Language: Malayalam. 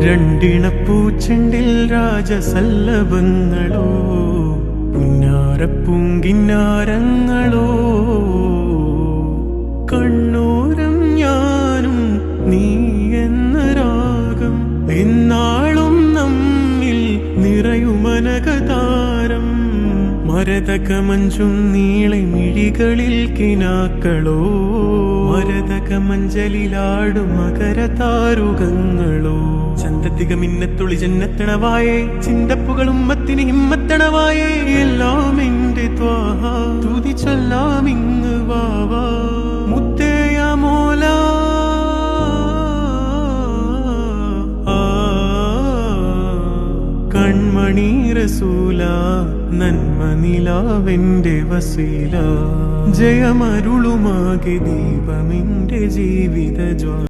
രണ്ടിണപ്പൂച്ചെണ്ടിൽ രാജസല്ലഭങ്ങളോ പുന്നാരപ്പൂങ്കിന്നാരങ്ങളോ കണ്ണൂരം ഞാനും നീ എന്ന രാഗം എന്നാളും നമ്മിൽ നിറയുമനകതാരം മരതകമഞ്ചും നീളെ മിഴികളിൽ കിനാക്കളോ മരതകമഞ്ചലിലാടും മകരതാരുകങ്ങളോ ചന്തത്തിക മിന്നത്തുളി ജന്നത്തണവായേ ചിന്തപ്പുകളും മത്തിന് ഹിമ്മത്തണവായേ എല്ലാം എന്റെ ത്വാഹ തുതി ചൊല്ലാം ഇങ്ങ് വാവാ മുത്തേയ മോല കൺമണി റസൂല നന്മ നിലാവെന്റെ വസീല ജയമരുളുമാകെ ദീപമെന്റെ ജീവിത ജ്വാല